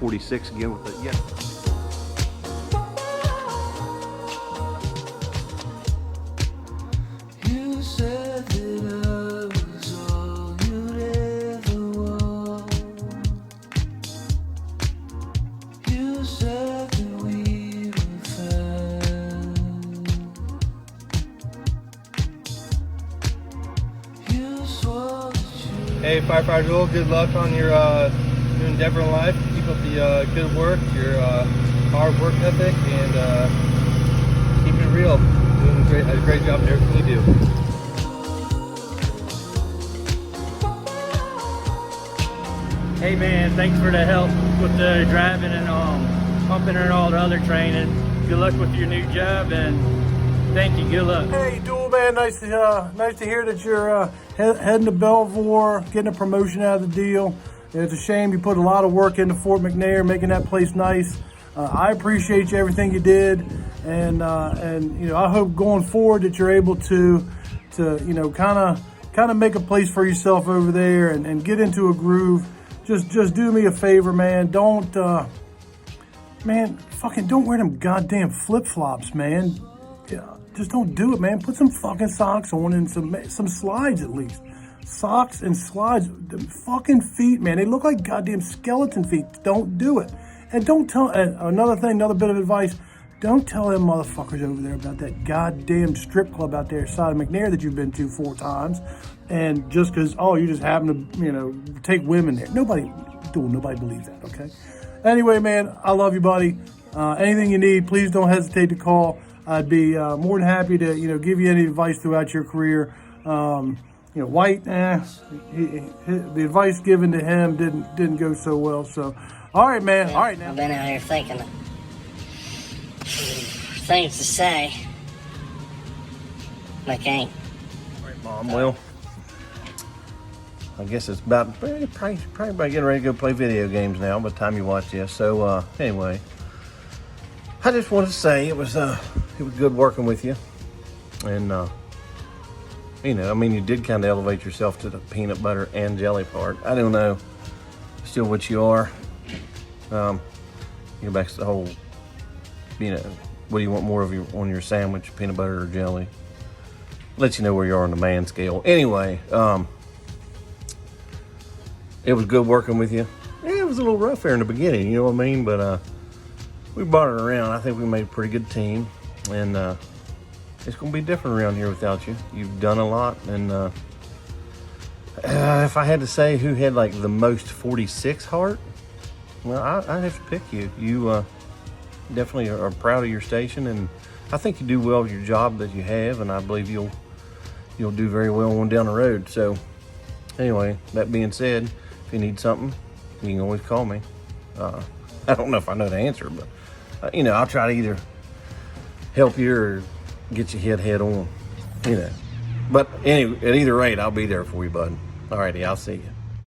46 again with it. Yeah. You said that I was all you'd ever want. You said that we were fine. You swore that you Hey, Firefighter Deuell, good luck on your new endeavor in life. Keep up the good work, your hard work ethic, and keep it real. Doing a great job in everything you do. Hey man, thanks for the help with the driving and pumping and all the other training. Good luck with your new job and thank you. Good luck. Hey, Deuell, man, nice to hear that you're heading to Belvoir, getting a promotion out of the deal. It's a shame you put a lot of work into Fort McNair, making that place nice. I appreciate you, everything you did, and you know, I hope going forward that you're able to you know, kind of make a place for yourself over there and get into a groove. Just do me a favor, man. Don't fucking don't wear them goddamn flip-flops, man. Yeah, just don't do it, man. Put some fucking socks on and some slides at least. Socks and slides. The fucking feet, man. They look like goddamn skeleton feet. Don't do it. And don't tell, another thing, another bit of advice, don't tell them motherfuckers over there about that goddamn strip club out there outside of McNair that you've been to 4 times. And just because, oh, you just happen to, you know, take women there. Nobody believes that, okay? Anyway, man, I love you, buddy. Anything you need, please don't hesitate to call. I'd be more than happy to, you know, give you any advice throughout your career. You know, White, the advice given to him didn't go so well. So, all right, man. All right, now. I've been out here thinking of things to say. I can't. All right, Mom. Well, I guess it's about probably about getting ready to go play video games now by the time you watch this. So anyway, I just wanted to say it was good working with you, and you know, I mean, you did kind of elevate yourself to the peanut butter and jelly part. I don't know still what you are. You go back to the whole, you know, what do you want more of on your sandwich, peanut butter or jelly? Let you know where you are on the man scale. Anyway, it was good working with you. Yeah, it was a little rough there in the beginning, you know what I mean? But we brought it around. I think we made a pretty good team, and it's gonna be different around here without you. You've done a lot, and if I had to say who had like the most 46 heart, well, I'd have to pick you. You definitely are proud of your station, and I think you do well with your job that you have, and I believe you'll do very well on down the road. So anyway, that being said, if you need something, you can always call me. I don't know if I know the answer, but you know, I'll try to either help you or get you head on, you know. But anyway, at either rate, I'll be there for you, bud. Alrighty, I'll see you.